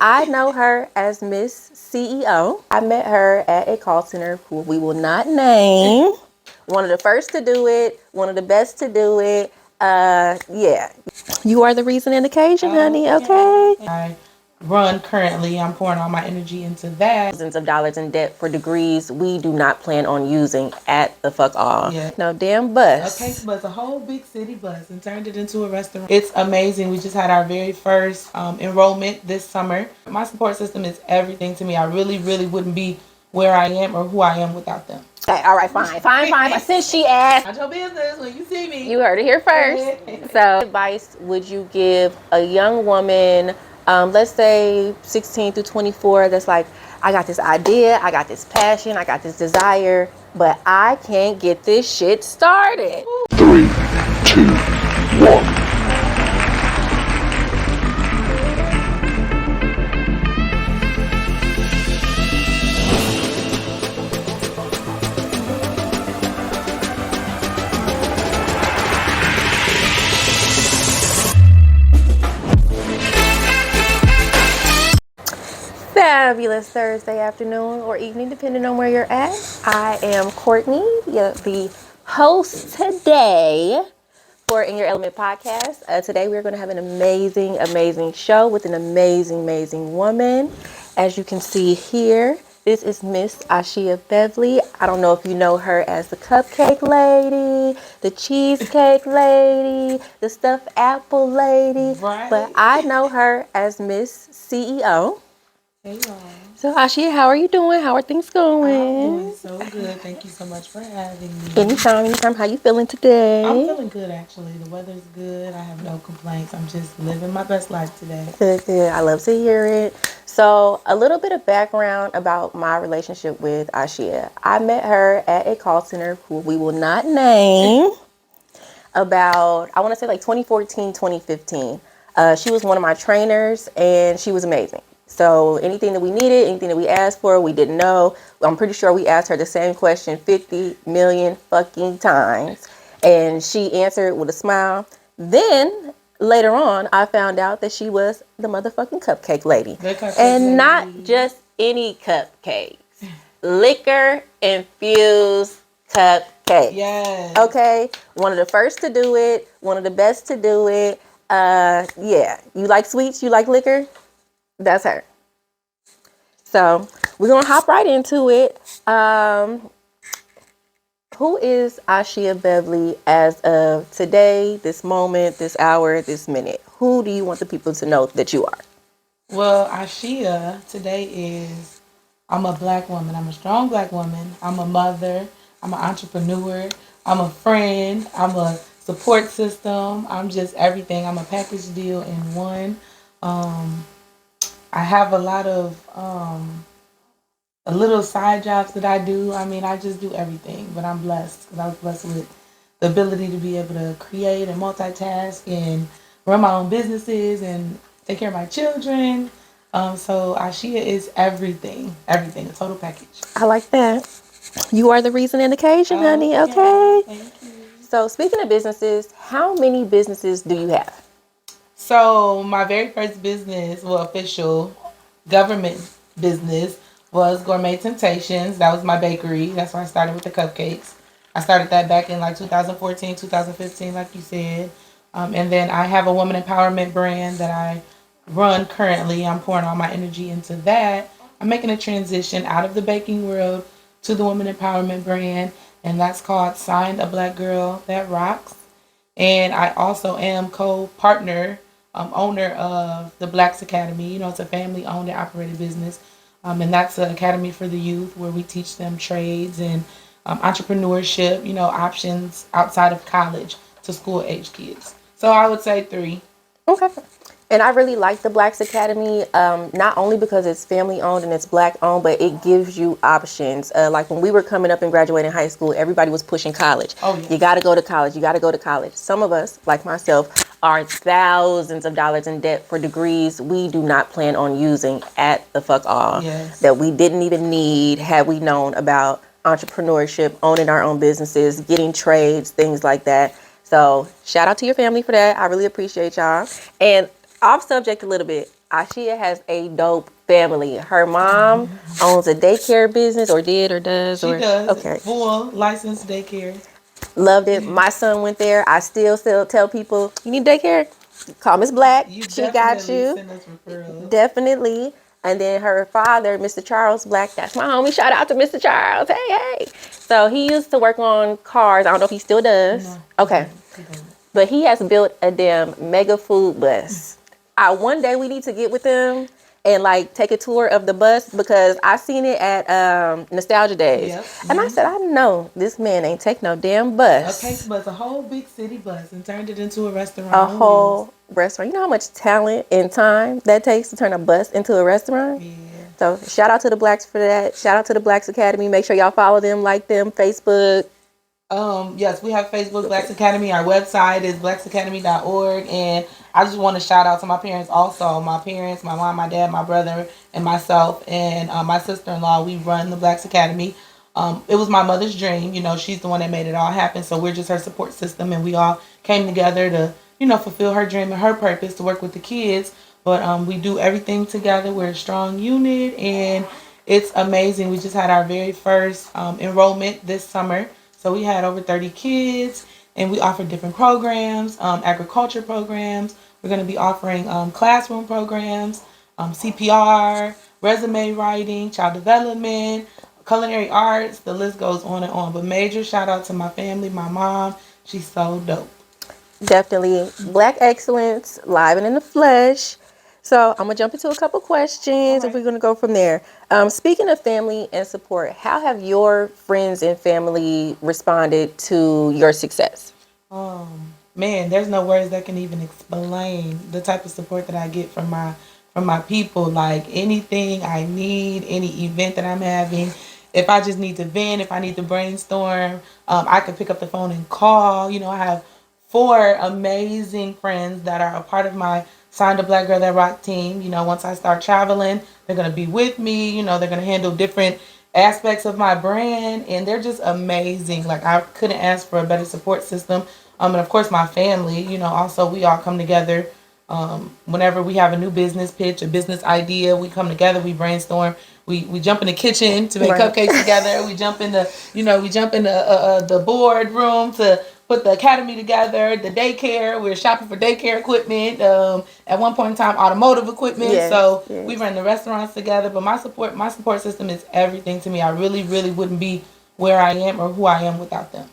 I know her as Miss CEO. I met her at a call center who we will not name. One of the first to do it, one of the best to do it. Yeah. You are the reason and occasion, honey, okay? I run currently. I'm pouring all my energy into that. Thousands of dollars in debt for degrees we do not plan on using at the fuck all. Yeah. No damn bus. Okay, bus, a whole big city bus, and turned it into a restaurant. It's amazing. We just had our very first enrollment this summer. My support system is everything to me. I really, really wouldn't be where I am or who I am without them. Okay, all right, fine. Since she asked, Not your business when you see me. you heard it here first. So, advice would you give a young woman, let's say 16 through 24, that's like, I got this idea, I got this passion, I got this desire, but I can't get this shit started? 3, 2, 1. Fabulous Thursday afternoon or evening, depending on where you're at. I am Courtney, the host today for In Your Element podcast. Today we're going to have an amazing show with an amazing woman. As you can see here, this is Miss Ayashia Bevly. I don't know if you know her as the cupcake lady, the cheesecake lady, the stuffed apple lady, Right. But I know her as Miss CEO. Hey, y'all. So, Ayashia, how are you doing? How are things going? I'm doing so good. Thank you so much for having me. Anytime. How you feeling today? I'm feeling good, actually. The weather's good. I have no complaints. I'm just living my best life today. Good. I love to hear it. So, a little bit of background about my relationship with Ayashia. I met her at a call center who we will not name about, I want to say like 2014, 2015. She was one of my trainers and she was amazing. So anything that we needed, anything that we asked for, we didn't know. I'm pretty sure we asked her the same question 50 million fucking times. And she answered with a smile. Then later on, I found out that she was the motherfucking cupcake lady. And not just any cupcakes. Liquor infused cupcakes. Yes. Okay? One of the first to do it. One of the best to do it. Yeah. You like sweets? You like liquor? That's her. So we're gonna hop right into it. Who is Ayashia Bevly as of today, this moment, this hour, this minute? Who do you want the people to know that you are? Well, Ayashia today is, I'm a black woman. I'm a strong black woman. I'm a mother. I'm an entrepreneur. I'm a friend. I'm a support system. I'm just everything. I'm a package deal in one. I have a lot of little side jobs that I do. I mean, I just do everything, but I'm blessed because I was blessed with the ability to be able to create and multitask and run my own businesses and take care of my children. So Ayashia is everything, a total package. I like that. You are the reason and occasion, honey, okay? Thank you. So speaking of businesses, how many businesses do you have? So my very first business, well, official government business, was Gourmet Temptations. That was my bakery. That's where I started with the cupcakes. I started that back in like 2014, 2015, like you said. And then I have a woman empowerment brand that I run currently. I'm pouring all my energy into that. I'm making a transition out of the baking world to the woman empowerment brand, and that's called Signed a Black Girl That Rocks. And I also am co-partner, owner of the Blacks Academy. You know, it's a family-owned and operated business. And that's an academy for the youth where we teach them trades and entrepreneurship, you know, options outside of college to school-age kids. So I would say 3. Okay. And I really like the Blacks Academy, not only because it's family owned and it's black owned, but it gives you options. Like when we were coming up and graduating high school, everybody was pushing college. Oh, yeah. You got to go to college. Some of us, like myself, are thousands of dollars in debt for degrees we do not plan on using at the fuck all. Yes. That we didn't even need had we known about entrepreneurship, owning our own businesses, getting trades, things like that. So shout out to your family for that. I really appreciate y'all. And off subject a little bit, Ayashia has a dope family. Her mom owns a daycare business, or did, or does, She or does okay. full licensed daycare. Loved it. My son went there. I still tell people, you need daycare? Call Miss Black. You She got definitely you. send us referrals. Definitely. And then her father, Mr. Charles Black, that's my homie. Shout out to Mr. Charles. Hey, hey. So he used to work on cars. I don't know if he still does. No. Okay. He doesn't. But he has built a damn mega food bus. One day we need to get with them and like take a tour of the bus, because I seen it at Nostalgia Days. Yep. And I said, I know this man ain't take no damn bus. Okay, bus, a whole big city bus, and turned it into a restaurant. A on wheels. whole restaurant. You know how much talent and time that takes to turn a bus into a restaurant? Yeah. So shout out to the Blacks for that. Shout out to the Blacks Academy. Make sure y'all follow them, like them, Facebook. Yes, we have Facebook, Blacks Academy. Our website is blacksacademy.org. And I just want to shout out to my parents also. My parents, my mom, my dad, my brother, and myself, and my sister-in-law. We run the Blacks Academy. It was my mother's dream. You know, she's the one that made it all happen. So we're just her support system. And we all came together to, you know, fulfill her dream and her purpose to work with the kids. But we do everything together. We're a strong unit. And it's amazing. We just had our very first enrollment this summer. So we had over 30 kids, and we offer different programs, agriculture programs. We're going to be offering classroom programs, CPR, resume writing, child development, culinary arts. The list goes on and on. But major shout out to my family, my mom. She's so dope. Definitely Black excellence, live and in the flesh. So I'm gonna jump into a couple questions, and we're gonna go from there. Speaking of family and support, how have your friends and family responded to your success? Man, there's no words that can even explain the type of support that I get from my people. Like anything I need, any event that I'm having, if I just need to vent, if I need to brainstorm, I can pick up the phone and call. You know, I have 4 amazing friends that are a part of my Signed a Black Girl That Rock team. You know, once I start traveling, they're going to be with me. You know, they're going to handle different aspects of my brand, and they're just amazing. Like, I couldn't ask for a better support system. And of course, my family, you know, also we all come together. Whenever we have a new business pitch, a business idea, we come together, we brainstorm, we jump in the kitchen to make cupcakes together. We jump in the board room to put the academy together, the daycare. We're shopping for daycare equipment. At one point in time, automotive equipment. Yes. We run the restaurants together. But my support system is everything to me. I really, really wouldn't be where I am or who I am without them.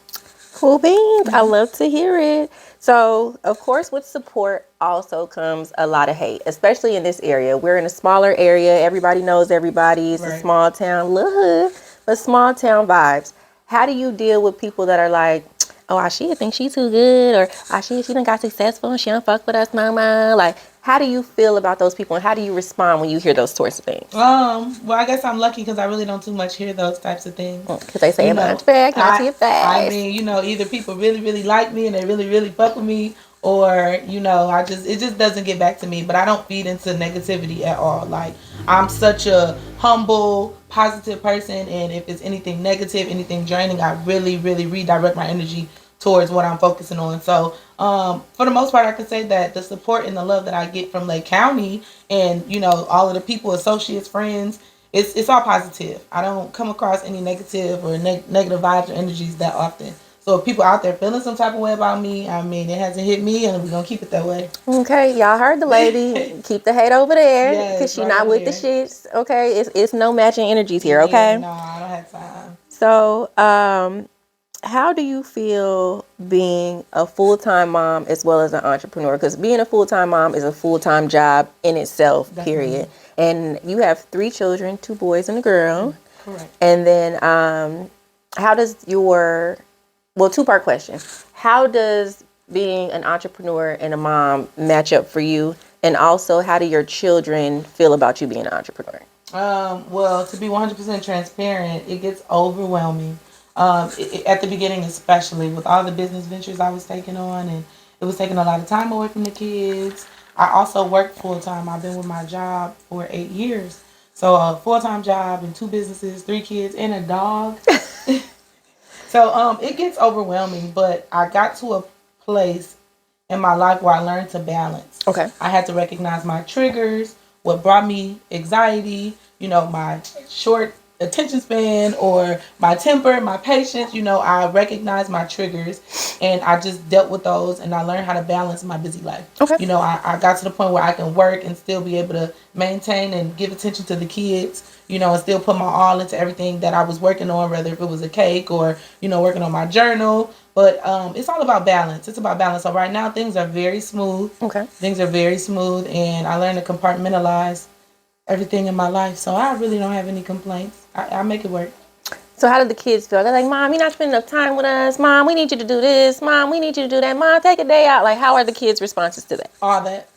Cool beans. I love to hear it. So, of course, with support also comes a lot of hate, especially in this area. We're in a smaller area. Everybody knows everybody. It's a small town, little hood, but small town vibes. How do you deal with people that are like, oh, Ayashia thinks she's too good, or Ayashia, she done got successful and she don't fuck with us no more? Like, how do you feel about those people, and how do you respond when you hear those sorts of things? Well, I guess I'm lucky because I really don't too much hear those types of things. Because they say it behind your back, not to your face. I mean, you know, either people really, really like me and they really, really fuck with me, or, you know, it just doesn't get back to me. But I don't feed into negativity at all. Like, I'm such a humble, positive person, and if it's anything negative, anything draining, I really, really redirect my energy towards what I'm focusing on. So, for the most part, I can say that the support and the love that I get from Lake County and, you know, all of the people, associates, friends, it's all positive. I don't come across any negative or negative vibes or energies that often. So if people out there feeling some type of way about me, I mean, it hasn't hit me, and we're going to keep it that way. Okay, y'all heard the lady. Keep the hate over there, because she's not with the shits. Okay, it's no matching energies here, okay? Yeah, no, I don't have time. So, how do you feel being a full-time mom as well as an entrepreneur? Because being a full-time mom is a full-time job in itself, period. And you have 3 children, 2 boys and a girl. Correct. And then how does your... Well, 2-part question. How does being an entrepreneur and a mom match up for you? And also, how do your children feel about you being an entrepreneur? Well, to be 100% transparent, it gets overwhelming. At the beginning, especially with all the business ventures I was taking on, and it was taking a lot of time away from the kids. I also work full time. I've been with my job for 8 years. So a full-time job and 2 businesses, 3 kids, and a dog. So it gets overwhelming, but I got to a place in my life where I learned to balance. Okay. I had to recognize my triggers, what brought me anxiety, my short attention span or my temper, my patience. I recognized my triggers and I just dealt with those and I learned how to balance my busy life. Okay. I got to the point where I can work and still be able to maintain and give attention to the kids, and still put my all into everything that I was working on, whether if it was a cake or, working on my journal. But it's all about balance. It's about balance. So right now things are very smooth. Okay. Things are very smooth and I learned to compartmentalize everything in my life. So I really don't have any complaints. I make it work. So how do the kids feel? They're like, Mom, you're not spending enough time with us. Mom, we need you to do this. Mom, we need you to do that. Mom, take a day out. Like, how are the kids' responses to that? All that.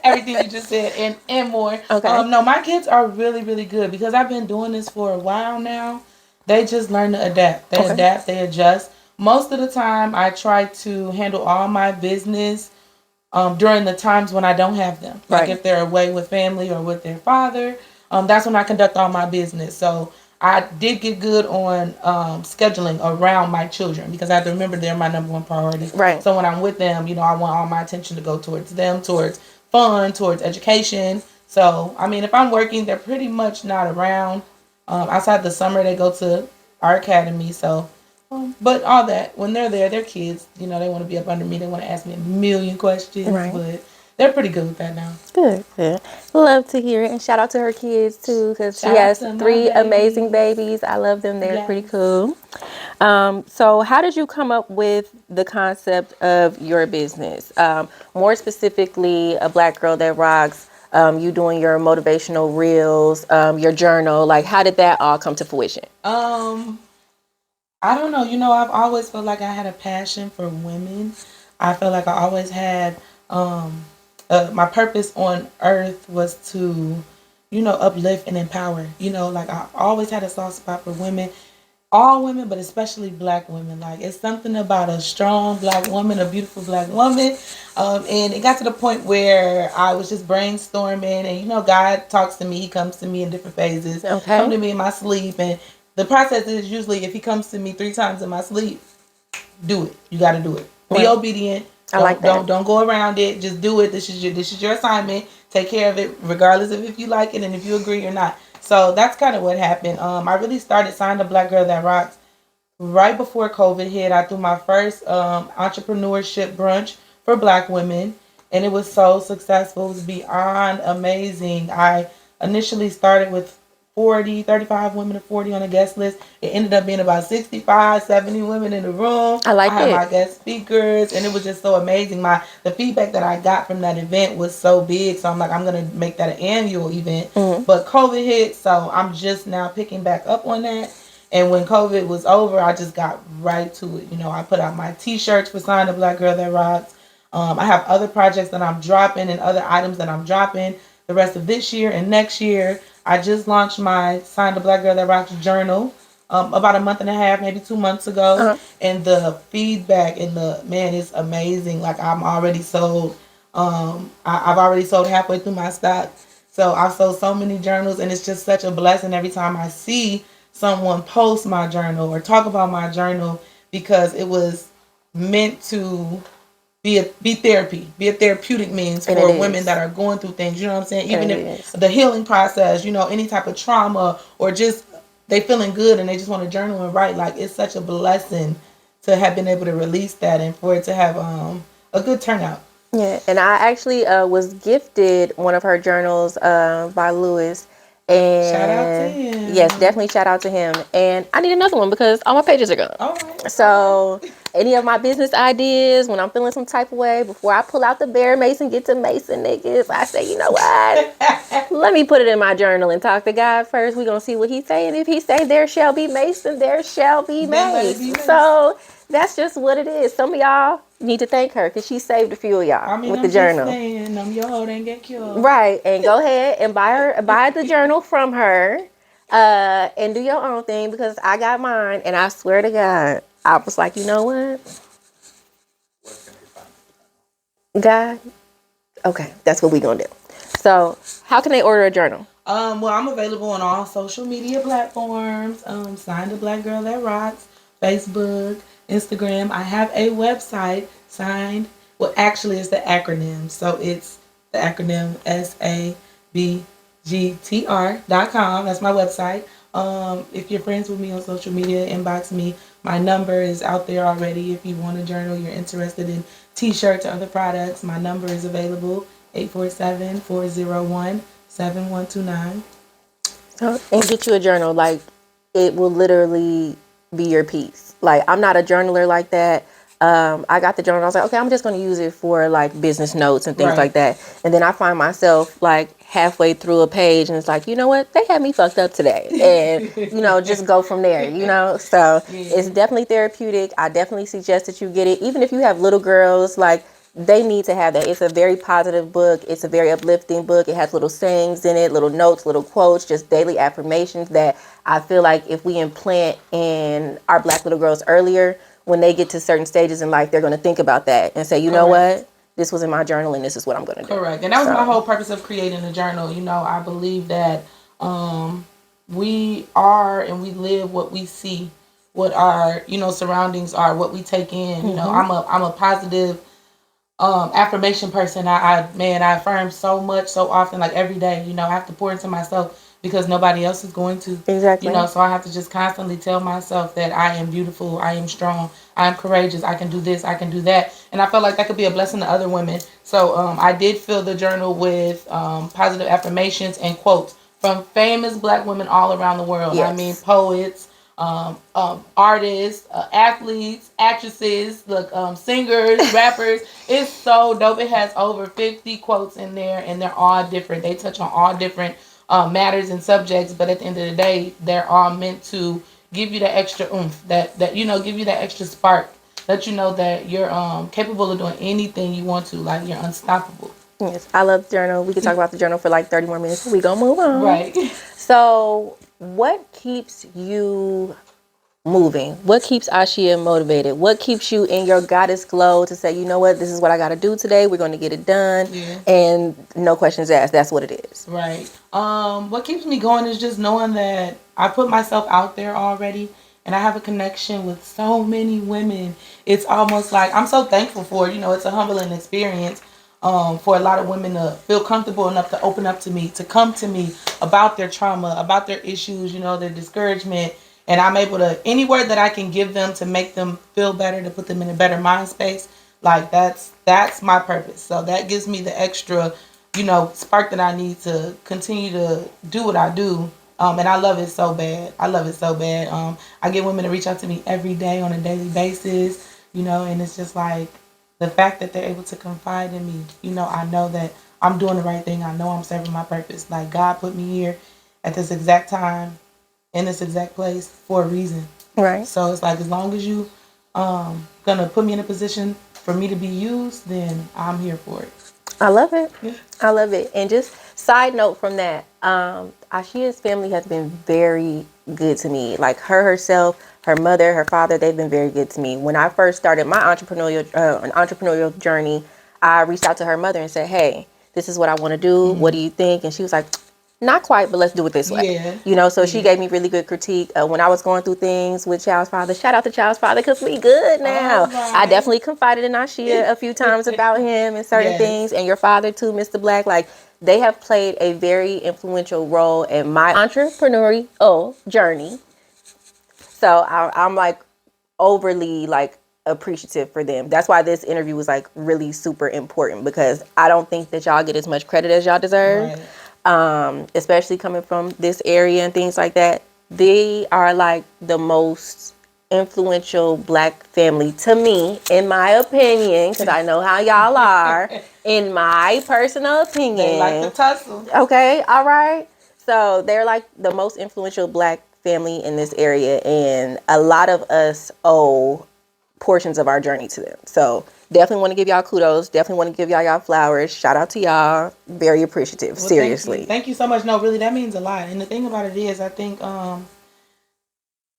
Everything you just said and more. Okay. No, my kids are really, really good because I've been doing this for a while now. They just learn to adapt. They adapt, they adjust. Most of the time, I try to handle all my business during the times when I don't have them. Like if they're away with family or with their father, that's when I conduct all my business. So I did get good on scheduling around my children because I have to remember they're my number one priority. Right. So when I'm with them, I want all my attention to go towards them, towards fun, towards education. So, I mean, if I'm working, they're pretty much not around. Outside the summer, they go to our academy. So, but all that, when they're there, they're kids. They want to be up under me. They want to ask me a million questions. Right. But they're pretty good with that now. Good. Love to hear it. And shout out to her kids, too, because she Shout out has to my 3 amazing babies. babies. I love them. They're Yes. pretty cool. So how did you come up with the concept of your business? More specifically, A Black Girl That Rocks, you doing your motivational reels, your journal. Like, how did that all come to fruition? I don't know. I've always felt like I had a passion for women. I felt like I always had my purpose on earth was to, uplift and empower. Like I always had a soft spot for women, all women, but especially Black women. Like it's something about a strong Black woman, a beautiful Black woman. And it got to the point where I was just brainstorming, and God talks to me. He comes to me in different phases. Okay. Come to me in my sleep, and the process is usually if He comes to me 3 times in my sleep, do it. You got to do it. Be obedient. I like that. Don't go around it. Just do it. This is your assignment. Take care of it, regardless of if you like it and if you agree or not. So that's kind of what happened. I really started signing the Black Girl That Rocks right before COVID hit. I threw my first entrepreneurship brunch for Black women, and it was so successful. It was beyond amazing. I initially started with 35 women to 40 on the guest list. It ended up being about 65, 70 women in the room. I had my guest speakers, and it was just so amazing. The feedback that I got from that event was so big. So I'm like, I'm going to make that an annual event. Mm-hmm. But COVID hit, so I'm just now picking back up on that. And when COVID was over, I just got right to it. I put out my t-shirts for Sign the Black Girl That Rocks. I have other projects that I'm dropping and other items that I'm dropping the rest of this year and next year. I just launched my Sign the Black Girl That Rocks journal about a month and a half, maybe 2 months ago. And the feedback and it's amazing. Like I'm already sold. I've already sold halfway through my stock. So I've sold so many journals, and it's just such a blessing every time I see someone post my journal or talk about my journal, because it was meant to be therapy, be a therapeutic means for women that are going through things. You know what I'm saying? Even if the healing process, any type of trauma, or just they feeling good and they just want to journal and write. Like it's such a blessing to have been able to release that and for it to have a good turnout. Yeah, and I actually was gifted one of her journals by Lewis. And shout out to him. Yes, definitely shout out to him. And I need another one because all my pages are gone. All right. So any of my business ideas, when I'm feeling some type of way, before I pull out the Bear Mason, get to Mason niggas, I say, you know what? Let me put it in my journal and talk to God first. We're going to see what he say. And if he say there shall be Mason, there shall be Mason. So that's just what it is. Some of y'all need to thank her because she saved a few of y'all with the journal. Your hoe didn't get killed. Right, and go ahead and buy the journal from her, and do your own thing, because I got mine, and I swear to God, I was like, you know what, God, okay, that's what we gonna do. So, how can they order a journal? Well, I'm available on all social media platforms. Sign the Black Girl That Rocks, Facebook, Instagram. I have a website, signed. Well, actually, it's the acronym. So it's the acronym bgtr.com. That's my website. If you're friends with me on social media, inbox me. My number is out there already. If you want a journal, you're interested in t-shirts or other products, my number is available, 847-401-7129. And get you a journal. Like, it will literally be your piece. Like, I'm not a journaler like that. I got the journal. I was like, okay, I'm just going to use it for like business notes and things like that. And then I find myself like halfway through a page and it's like, you know what? They had me fucked up today. And, just go from there, So it's definitely therapeutic. I definitely suggest that you get it. Even if you have little girls, like, they need to have that. It's a very positive book. It's a very uplifting book. It has little sayings in it, little notes, little quotes, just daily affirmations that I feel like if we implant in our Black little girls earlier, when they get to certain stages in life, they're going to think about that and say, you know what? This was in my journal and this is what I'm going to do. Correct. And that was my whole purpose of creating a journal. I believe that we are and we live what we see, what our, surroundings are, what we take in. I'm a positive affirmation person. I affirm so much, so often, like every day. I have to pour into myself because nobody else is going to. Exactly. So I have to just constantly tell myself that I am beautiful, I am strong, I am courageous, I can do this, I can do that. And I felt like that could be a blessing to other women. So I did fill the journal with positive affirmations and quotes from famous Black women all around the world. Yes. I mean, poets, artists, athletes, actresses, singers, rappers. It's so dope. It has over 50 quotes in there, and they're all different. They touch on all different matters and subjects, but at the end of the day, they're all meant to give you that extra oomph, that give you that extra spark, let you know that you're capable of doing anything you want to, like you're unstoppable. Yes, I love the journal. We could talk about the journal for like 30 more minutes. We gonna move on. Right. So, what keeps you moving? What keeps Ayashia motivated? What keeps you in your goddess glow to say, you know what, this is what I got to do today. We're going to get it done. Yeah. And no questions asked. That's what it is. Right. What keeps me going is just knowing that I put myself out there already and I have a connection with so many women. It's almost like I'm so thankful for it. It's a humbling experience. For a lot of women to feel comfortable enough to open up to me, to come to me about their trauma, about their issues, their discouragement. And I'm able to, any word that I can give them to make them feel better, to put them in a better mind space, like that's my purpose. So that gives me the extra, spark that I need to continue to do what I do. And I love it so bad. I get women to reach out to me every day on a daily basis, and it's just like, the fact that they're able to confide in me, I know that I'm doing the right thing. I know I'm serving my purpose. Like, God put me here at this exact time, in this exact place for a reason. Right. So it's like, as long as you gonna put me in a position for me to be used, then I'm here for it. I love it. Yeah. I love it. And just side note from that, Ayashia's family has been very good to me. Like herself, her mother, her father, they've been very good to me. When I first started my entrepreneurial journey, I reached out to her mother and said, hey, this is what I want to do. What do you think? And she was like, not quite, but let's do it this way. Yeah. So she gave me really good critique. When I was going through things with Child's father, shout out to Child's father because we good now. Right. I definitely confided in Ayashia a few times about him and certain things. And your father too, Mr. Black. Like, they have played a very influential role in my entrepreneurial journey. So I'm like overly like appreciative for them. That's why this interview was like really super important, because I don't think that y'all get as much credit as y'all deserve. Right. Especially coming from this area and things like that. They are like the most influential Black family to me, in my opinion, because I know how y'all are. In my personal opinion, They like to tussle. Okay, all right. So they're like the most influential Black family in this area, and a lot of us owe portions of our journey to them. So definitely want to give y'all kudos. Definitely want to give y'all flowers. Shout out to y'all. Very appreciative. Well, seriously. Thank you so much. No, really, that means a lot. And the thing about it is, I think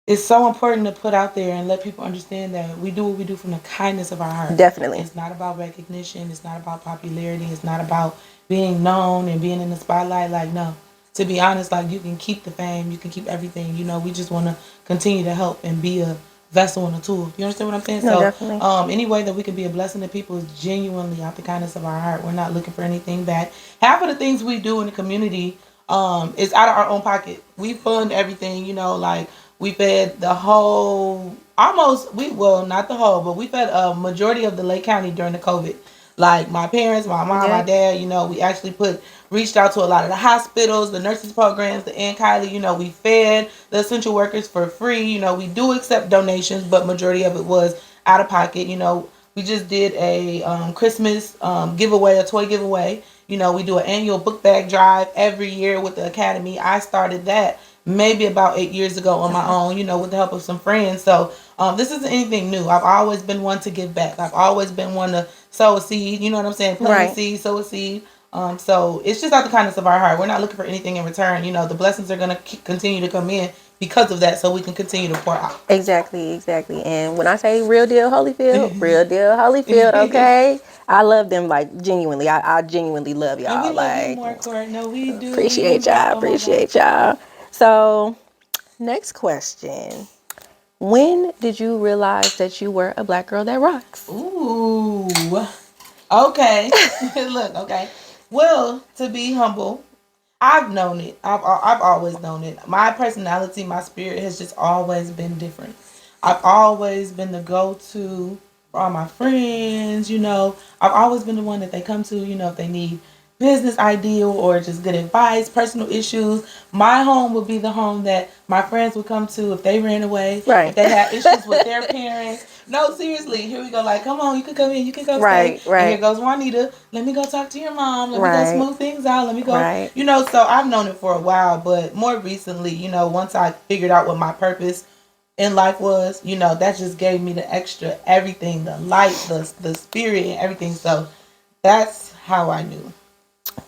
it's so important to put out there and let people understand that we do what we do from the kindness of our heart. Definitely. It's not about recognition. It's not about popularity. It's not about being known and being in the spotlight. Like, no. To be honest, like, you can keep the fame. You can keep everything. We just want to continue to help and be a vessel and a tool. You understand what I'm saying? No, So, definitely. any way that we can be a blessing to people is genuinely out the kindness of our heart. We're not looking for anything back. Half of the things we do in the community is out of our own pocket. We fund everything, like we fed the whole, not the whole, but we fed a majority of the Lake County during the COVID. Like my parents, my mom, my Yeah. dad, we actually reached out to a lot of the hospitals, the nurses programs, the Aunt Kylie, we fed the essential workers for free. We do accept donations, but majority of it was out of pocket. We just did a Christmas giveaway, a toy giveaway. We do an annual book bag drive every year with the Academy. I started that maybe about 8 years ago on my own, with the help of some friends. So this isn't anything new. I've always been one to give back. I've always been one to sow a seed. You know what I'm saying? Plant Right. a seed, sow a seed. So it's just out the kindness of our heart. We're not looking for anything in return. The blessings are going to continue to come in because of that, so we can continue to pour out. Exactly. And when I say real deal Holyfield, real deal Holyfield, okay? I love them, like, genuinely. I genuinely love And we y'all. love you Like, more, Court. No, we do. appreciate y'all. Oh my God. Appreciate y'all. So, next question. When did you realize that you were a black girl that rocks? Ooh. Okay. Look, okay. Well, to be humble, I've known it. I've always known it. My personality, my spirit has just always been different. I've always been the go-to for all my friends, I've always been the one that they come to, if they need business idea or just good advice, personal issues. My home would be the home that my friends would come to if they ran away, Right. if they had issues with their parents. No, seriously, here we go. Like, come on, you can come in, you can come Right, stay. right. And here goes Juanita. Let me go talk to your mom. Let me Right. go smooth things out. Let me go. Right. So I've known it for a while, but more recently, once I figured out what my purpose in life was, that just gave me the extra everything, the light, the spirit, and everything. So that's how I knew.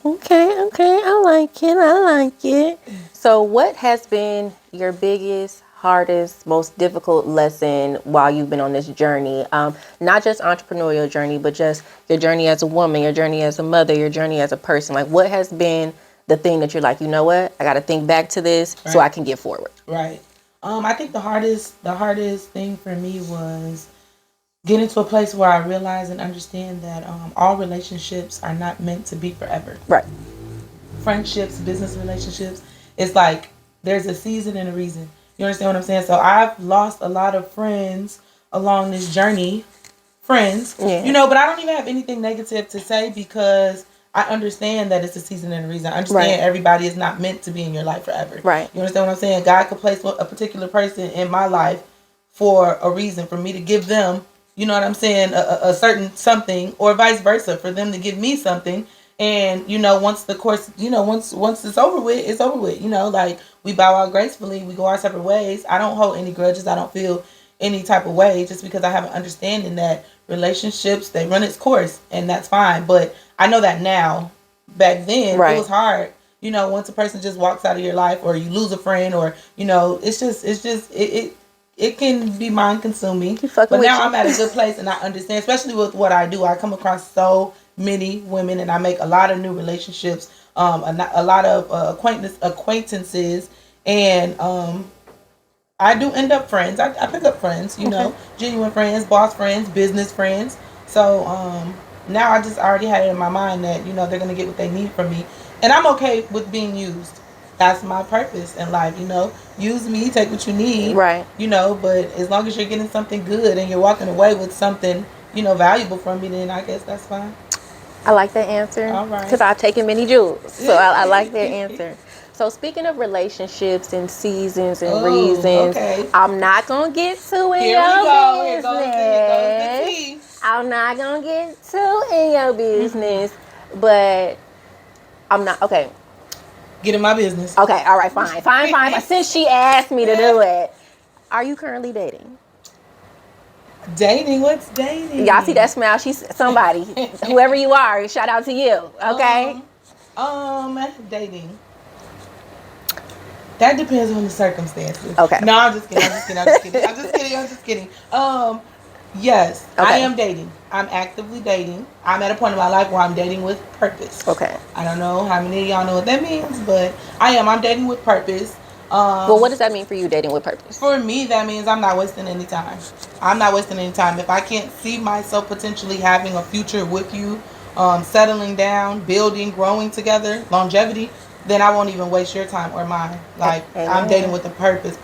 Okay. I like it. I like it. So, what has been your biggest, hardest, most difficult lesson while you've been on this journey? Not just entrepreneurial journey, but just your journey as a woman, your journey as a mother, your journey as a person. Like, what has been the thing that you're like, you know what? I got to think back to this so I can get forward. Right. I think the hardest thing for me was getting to a place where I realize and understand that all relationships are not meant to be forever. Right. Friendships, business relationships, it's like there's a season and a reason. You understand what I'm saying? So I've lost a lot of friends along this journey. Friends, Yeah. but I don't even have anything negative to say because I understand that it's a season and a reason. I understand Right. everybody is not meant to be in your life forever. Right. You understand what I'm saying? God could place a particular person in my life for a reason, for me to give them, you know what I'm saying, a certain something, or vice versa, for them to give me something. And once the course, once it's over with, it's over with. Like we bow out gracefully, we go our separate ways. I don't hold any grudges. I don't feel any type of way just because I have an understanding that relationships, they run its course, and that's fine. But I know that now. Back then, Right. it was hard. Once a person just walks out of your life, or you lose a friend, or it can be mind consuming. But now I'm at a good place, and I understand, especially with what I do. I come across so many women, and I make a lot of new relationships, a lot of acquaintances, and I do end up friends. I pick up friends, genuine friends, boss friends, business friends. So now I just already had it in my mind that they're gonna get what they need from me, and I'm okay with being used. That's my purpose in life. Use me, take what you need. Right. But as long as you're getting something good and you're walking away with something valuable from me, then I guess that's fine. I like that answer. All right. Because I've taken many jewels. So I like that answer. So speaking of relationships and seasons and reasons, okay. I'm not going to get too in Here your we go. Here business. goes the tea. I'm not going to get too in your business. But I'm not. Okay. Get in my business. Okay. All right. Fine. Since she asked me to do it, are you currently dating? Dating? What's dating? Y'all see that smile? She's somebody. Whoever you are, shout out to you. Okay? Dating. That depends on the circumstances. Okay. No, I'm just kidding. Yes, Okay. I am dating. I'm actively dating. I'm at a point in my life where I'm dating with purpose. Okay. I don't know how many of y'all know what that means, but I am. I'm dating with purpose. Well, what does that mean for you, dating with purpose? For me, that means I'm not wasting any time. I'm not wasting any time. If I can't see myself potentially having a future with you, settling down, building, growing together, longevity, then I won't even waste your time or mine. Like, I'm dating with a purpose.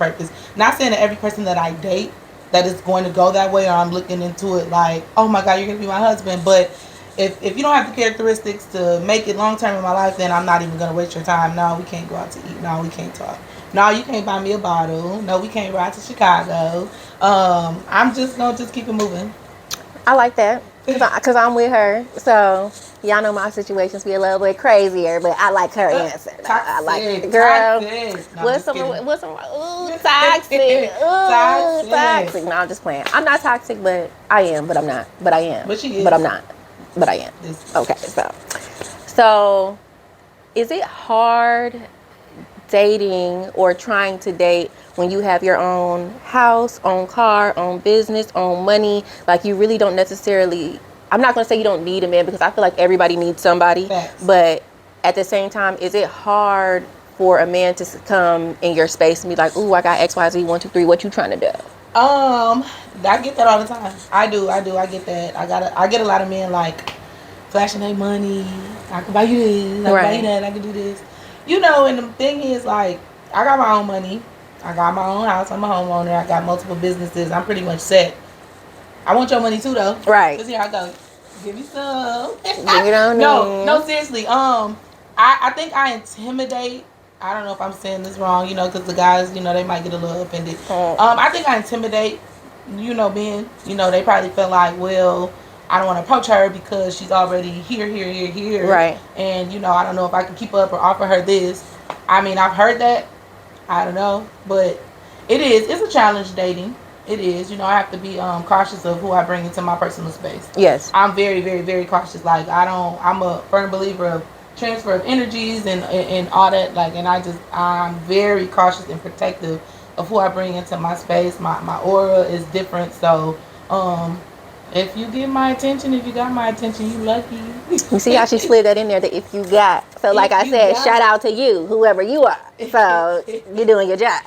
Not saying that every person that I date that is going to go that way, or I'm looking into it like, oh my God, you're going to be my husband. But if you don't have the characteristics to make it long term in my life, then I'm not even going to waste your time. No, we can't go out to eat. No, we can't talk. No, you can't buy me a bottle. No, we can't ride to Chicago. I'm just going to just keep it moving. I like that because I'm with her. So y'all know my situations be a little bit crazier, but I like her answer. I like it. Girl. No, what's some toxic? Toxic. No, I'm just playing. I'm not toxic, but I am. But I'm not. But I am. But she is. But I'm not. But I am. Okay, so is it hard dating or trying to date when you have your own house, own car, own business, own money? Like, you really don't necessarily, I'm not going to say you don't need a man, because I feel like everybody needs somebody. Facts. But at the same time, is it hard for a man to come in your space and be like, ooh, I got XYZ 1 2 3, what you trying to do? I get that all the time. I do. I get that. I get a lot of men like flashing their money. I can buy you this. I can buy you that. I can do this. You know, and the thing is, like, I got my own money. I got my own house. I'm a homeowner. I got multiple businesses. I'm pretty much set. I want your money too, though. Right. Because here I go. Give me some. Bring it on No, seriously. I think I intimidate. I don't know if I'm saying this wrong, you know, because the guys, you know, they might get a little offended. I think I intimidate, you know, men. You know, they probably feel like, well, I don't want to approach her because she's already here. Right. And, you know, I don't know if I can keep up or offer her this. I mean, I've heard that. I don't know. But it's a challenge dating. It is. You know, I have to be cautious of who I bring into my personal space. Yes. I'm very, very, very cautious. Like, I'm a firm believer of transfer of energies and all that. Like, and I'm very cautious and protective of who I bring into my space. My aura is different. So, if you get my attention, if you got my attention, you lucky. You see how she slid that in there, that if you got. So like I said, shout out to you, whoever you are. So you're doing your job.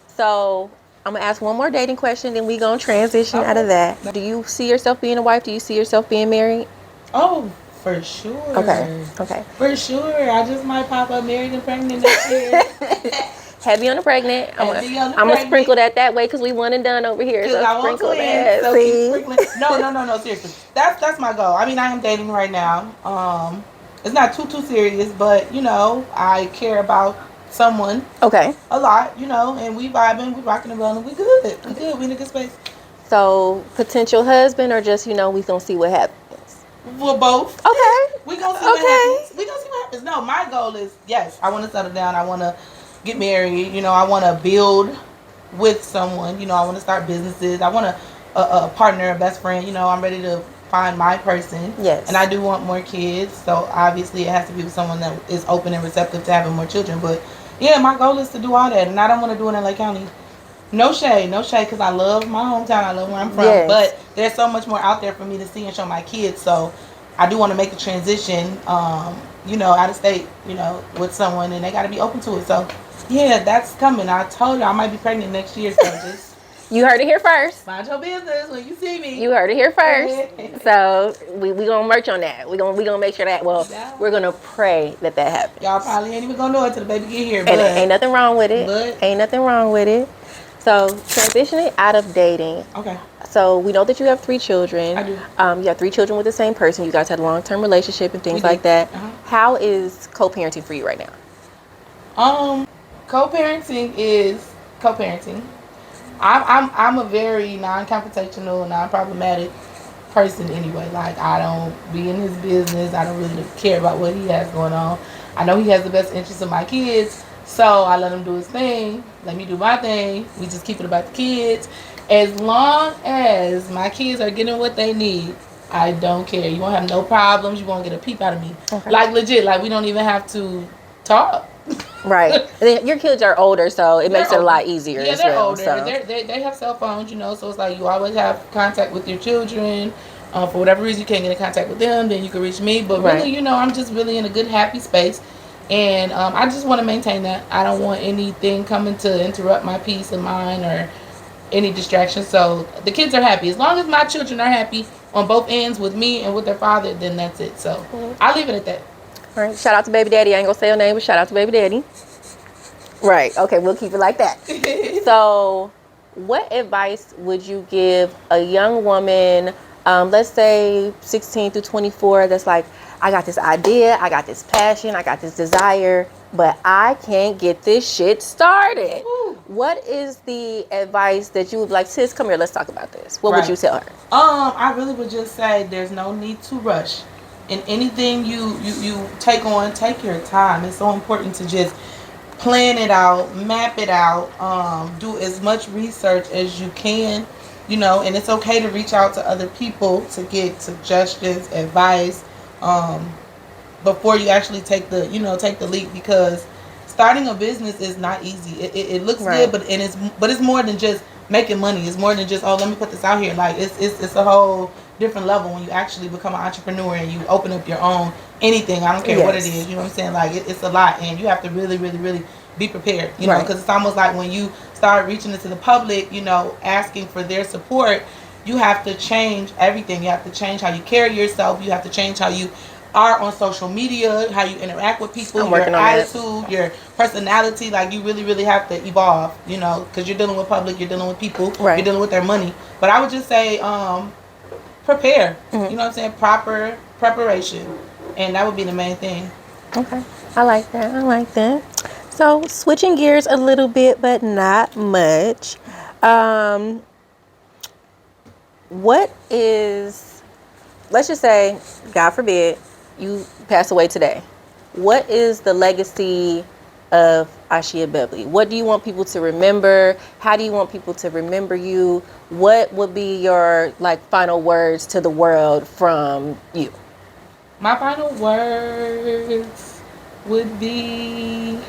So I'm going to ask one more dating question, then we going to transition out of that. Do you see yourself being a wife? Do you see yourself being married? Oh, for sure. Okay. For sure. I just might pop up married and pregnant next year. Heavy on the pregnant. I'm going to sprinkle that way because we one and done over here. So I won't sprinkle that. So keep sprinkling. No, seriously. That's my goal. I mean, I am dating right now. It's not too serious, but, you know, I care about someone. Okay. A lot, you know, and we vibing, we rocking and rolling. We good. We in a good space. So, potential husband, or just, you know, we going to see what happens? Well, both. Okay. We gonna see what happens. We gonna see what happens. No, my goal is, yes, I want to settle down. I want to get married. You know, I want to build with someone. You know, I want to start businesses. I want a partner, a best friend. You know, I'm ready to find my person. Yes. And I do want more kids. So obviously, it has to be with someone that is open and receptive to having more children. But yeah, my goal is to do all that, and I don't want to do it in Lake County. No shade, because I love my hometown. I love where I'm from. Yes. But there's so much more out there for me to see and show my kids. So I do want to make the transition, you know, out of state, you know, with someone, and they got to be open to it. So yeah, that's coming. I told you I might be pregnant next year. So just you heard it here first. Mind your business when you see me. You heard it here first. So we gonna merch on that. We gonna make sure that. Well, we're gonna pray that happens. Y'all probably ain't even gonna know it till the baby get here. But and ain't nothing wrong with it. Ain't nothing wrong with it. So, transitioning out of dating. Okay. So, we know that you have 3 children. I do. You have 3 children with the same person. You guys had a long-term relationship and things like that. How is co-parenting for you right now? Co-parenting is co-parenting. I'm a very non-confrontational, non-problematic person anyway. Like, I don't be in his business. I don't really care about what he has going on. I know he has the best interests of my kids. So I let him do his thing. Let me do my thing. We just keep it about the kids. As long as my kids are getting what they need, I don't care. You won't have no problems. You won't get a peep out of me. Okay. Like, legit. Like, we don't even have to talk. Right. Your kids are older, so it makes it a lot easier. Yeah, they're older. So. They have cell phones, you know, so it's like you always have contact with your children. For whatever reason, you can't get in contact with them, then you can reach me. But really, you know, I'm just really in a good, happy space. And I just want to maintain that. I don't want anything coming to interrupt my peace of mind or any distraction. So the kids are happy. As long as my children are happy on both ends with me and with their father, then that's it. So I'll leave it at that. All right. Shout out to baby daddy. I ain't gonna say your name, but shout out to baby daddy. Right. Okay. We'll keep it like that. So, what advice would you give a young woman, let's say 16 through 24, that's like, I got this idea, I got this passion, I got this desire, but I can't get this shit started. Ooh. What is the advice that you would like, sis, come here, let's talk about this. What would you tell her? I really would just say there's no need to rush. In anything you take on, take your time. It's so important to just plan it out, map it out, do as much research as you can, and it's okay to reach out to other people to get suggestions, advice, before you actually take the leap, because starting a business is not easy. It looks good, but it's more than just making money. It's more than just, oh, let me put this out here. Like it's a whole different level when you actually become an entrepreneur and you open up your own anything. I don't care what it is. You know what I'm saying? Like it's a lot, and you have to really, really, really be prepared. Because it's almost like when you start reaching into the public, asking for their support, you have to change everything. You have to change how you carry yourself. You have to change how you are on social media, how you interact with people, your attitude, your personality. Like you really, really have to evolve, because you're dealing with public, you're dealing with people, you're dealing with their money. But I would just say, prepare. You know what I'm saying? Proper preparation, and that would be the main thing. Okay, I like that. So switching gears a little bit, but not much. What is, let's just say, God forbid, you pass away today. What is the legacy of Ayashia Bevly? What do you want people to remember? How do you want people to remember you? What would be your final words to the world from you? My final words would be,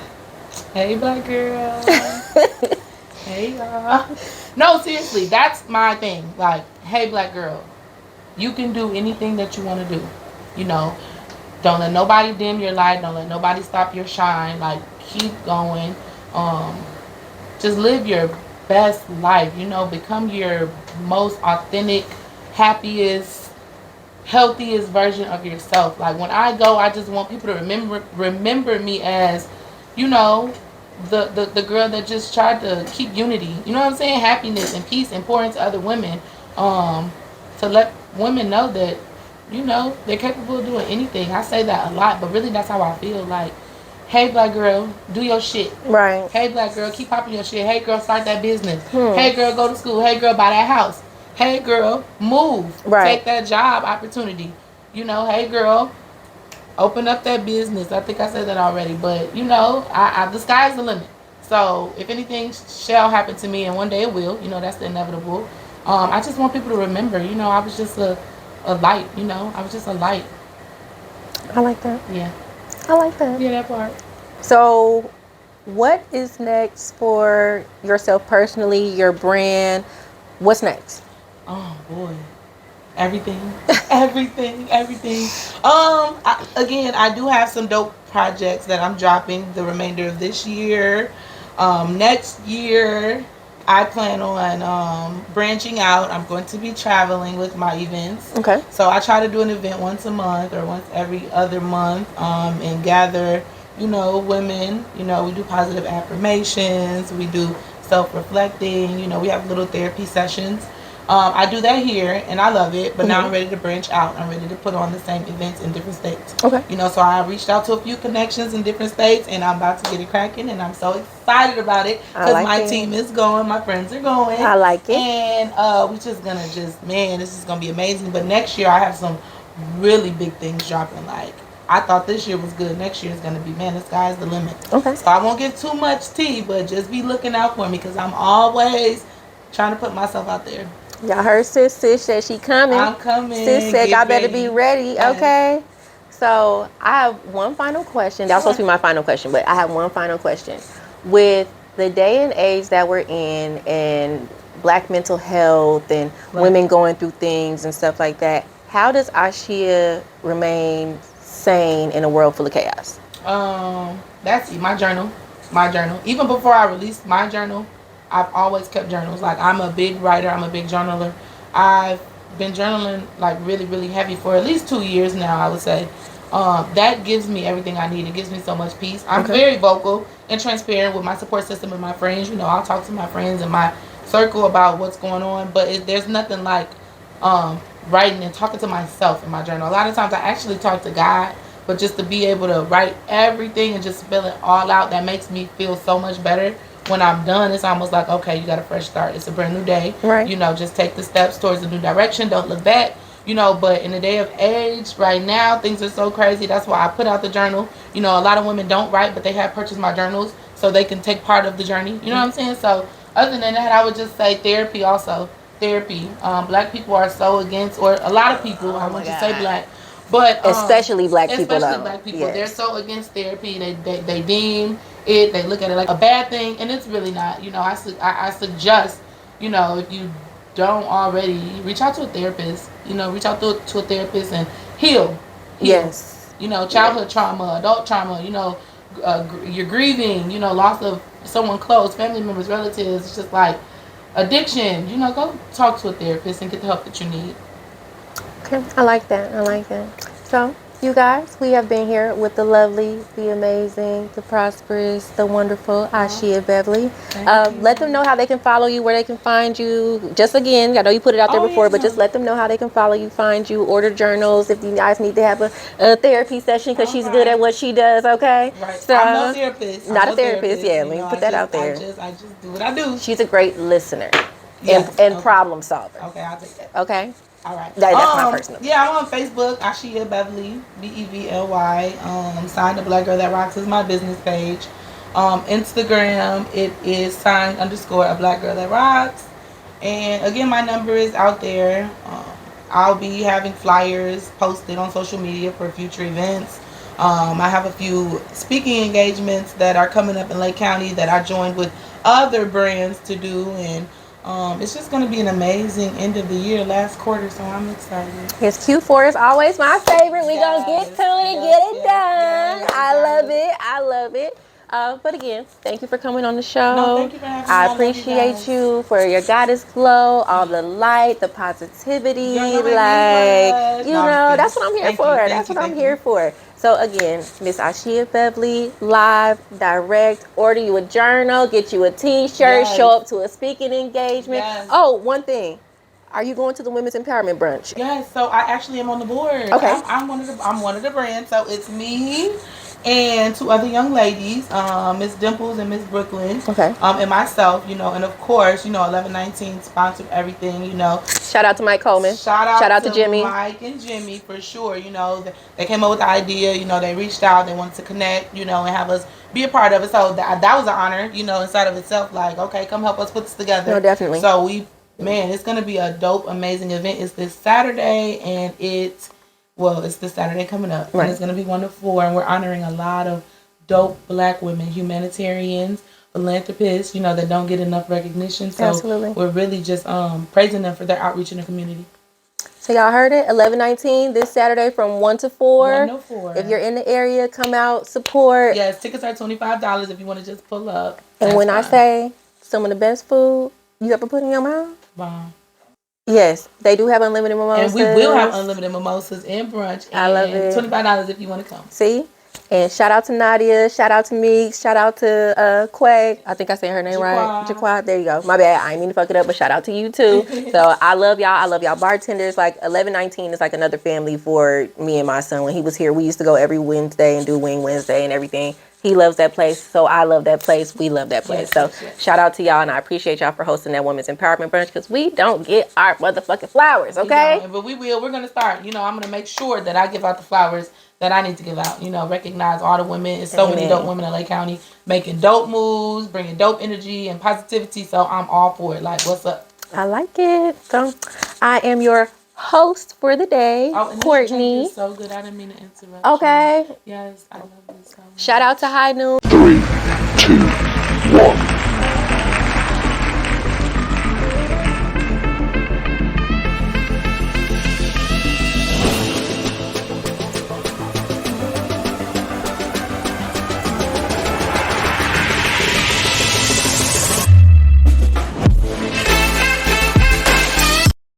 hey black girl. Hey y'all. No, seriously, that's my thing. Like, hey black girl, you can do anything that you want to do. Don't let nobody dim your light. Don't let nobody stop your shine. Like, keep going. Just live your best life. Become your most authentic, happiest, healthiest version of yourself. Like, when I go, I just want people to remember me as, the girl that just tried to keep unity. You know what I'm saying? Happiness and peace and pour into other women. To let women know that, they're capable of doing anything. I say that a lot, but really that's how I feel. Like, hey black girl, do your shit. Right. Hey black girl, keep popping your shit. Hey girl, start that business. Hey girl, go to school. Hey girl, buy that house. Hey girl, move. Right. Take that job opportunity. Hey girl, open up that business. I think I said that already, but the sky's the limit. So if anything shall happen to me, and one day it will, that's the inevitable. I just want people to remember, I was just a light, I was just a light. I like that. Yeah. I like that. Yeah, that part. So what is next for yourself personally, your brand? What's next? Oh boy. Everything. everything. I do have some dope projects that I'm dropping the remainder of this year. Next year, I plan on branching out. I'm going to be traveling with my events. Okay. So I try to do an event once a month or once every other month, and gather, women. We do positive affirmations. We do self-reflecting. We have little therapy sessions. I do that here, and I love it. But now I'm ready to branch out. I'm ready to put on the same events in different states. Okay. So I reached out to a few connections in different states, and I'm about to get it cracking, and I'm so excited about it because my team is going, my friends are going. I like it. And we're just gonna this is gonna be amazing. But next year I have some really big things dropping. Like, I thought this year was good. Next year is gonna be, the sky's the limit. Okay. So I won't give too much tea, but just be looking out for me because I'm always trying to put myself out there. Y'all heard sis said she coming. I'm coming. Sis said I better be ready. Yes. Okay. So I have one final question. That was supposed to be my final question, but I have one final question. With the day and age that we're in, and Black mental health, and women going through things and stuff like that, how does Ayashia remain sane in a world full of chaos? That's my journal. My journal. Even before I released my journal, I've always kept journals. Like, I'm a big writer. I'm a big journaler. I've been journaling like really, really heavy for at least 2 years now, I would say. That gives me everything I need. It gives me so much peace. I'm very vocal and transparent with my support system and my friends. You know, I'll talk to my friends and my circle about what's going on. But there's nothing like writing and talking to myself in my journal. A lot of times I actually talk to God, but just to be able to write everything and just spill it all out, that makes me feel so much better. When I'm done, it's almost like, okay, you got a fresh start. It's a brand new day. Right. You know, just take the steps towards a new direction. Don't look back. You know, but in the day of age, right now, things are so crazy. That's why I put out the journal. You know, a lot of women don't write, but they have purchased my journals so they can take part of the journey. You know what I'm saying? So other than that, I would just say therapy also. Therapy. Black people are so against, or a lot of people, I wouldn't just say black, but especially black people. Especially black people. Yes. They're so against therapy. They deem it, they look at it like a bad thing, and it's really not. You know, I suggest, you know, if you don't already, reach out to a therapist. You know, reach out to a therapist and heal. Yes. You know, childhood trauma, adult trauma, you know, you're grieving, you know, loss of someone close, family members, relatives. It's just like addiction. You know, go talk to a therapist and get the help that you need. Okay, I like that. I like that. So, you guys, we have been here with the lovely, the amazing, the prosperous, the wonderful Ayashia Bevly. Let them know how they can follow you, where they can find you. Just again, I know you put it out there before, but just let them know how they can follow you, find you, order journals if you guys need to have a therapy session because she's good at what she does, okay? Right. So, I'm no therapist. Not a therapist, yeah. Let me put that out there. I just do what I do. She's a great listener Yes. and problem solver. Okay, I'll take that. Okay? All right. That's my personal. Yeah, I'm on Facebook, Ayashia Bevly, Bevly. Sign the Black Girl That Rocks is my business page. Instagram, it is _ a Black Girl That Rocks. And again, my number is out there. I'll be having flyers posted on social media for future events. I have a few speaking engagements that are coming up in Lake County that I joined with other brands to do, and it's just going to be an amazing end of the year, last quarter, so I'm excited. Yes, Q4 is always my favorite. We're going to get to it and get it done. I love it. I love it. But again, thank you for coming on the show. No, thank you for having me. I appreciate you for your goddess glow, all the light, the positivity. Like, you know, that's what I'm here for. That's what I'm here for. So again, Miss Ayashia Bevly, live, direct, order you a journal, get you a t-shirt, show up to a speaking engagement. Oh, one thing. Are you going to the Women's Empowerment Brunch? Yes, so I actually am on the board. Okay. I'm one of the brands. So it's me and two other young ladies, Miss Dimples and Miss Brooklyn. Okay. And myself, you know, and of course, you know, 1119 sponsored everything, you know. Shout out to Mike Coleman. Shout out to Jimmy. Mike and Jimmy for sure. You know, they came up with the idea, you know, they reached out, they wanted to connect, you know, and have us be a part of it. So that was an honor, you know, inside of itself. Like, okay, come help us put this together. No, definitely. So it's going to be a dope, amazing event. It's this Saturday, and it's this Saturday coming up. Right. And it's going to be wonderful, and we're honoring a lot of dope Black women, humanitarians, philanthropists, you know, that don't get enough recognition. So absolutely. We're really just praising them for their outreach in the community. So y'all heard it, 11/19 this Saturday from 1 to 4. 1 to 4. If you're in the area, come out, support. Yes, tickets are $25 if you want to just pull up. And when I say some of the best food you ever put in your mouth? Bomb. Yes, they do have unlimited mimosas. And we will have unlimited mimosas and brunch. And I love it. $25 if you want to come. See? And shout out to Nadia, shout out to Meeks, shout out to Quay. I think I said her name right. Jaquad. There you go. My bad. I ain't mean to fuck it up, but shout out to you too. So I love y'all. I love y'all bartenders. Like 1119 is like another family for me and my son. When he was here, we used to go every Wednesday and do Wing Wednesday and everything. He loves that place, so I love that place. We love that place. So shout out to y'all, and I appreciate y'all for hosting that Women's Empowerment Brunch because we don't get our motherfucking flowers, okay? But we will. We're going to start. You know, I'm going to make sure that I give out the flowers that I need to give out. You know, recognize all the women. It's so many dope women in Lake County making dope moves, bringing dope energy and positivity. So I'm all for it. Like, what's up? I like it. So I am your host for the day, Courtney. So good. I didn't mean to interrupt. Okay. Yes, I love you so much. Shout out to High Noon. 3, 2, 1.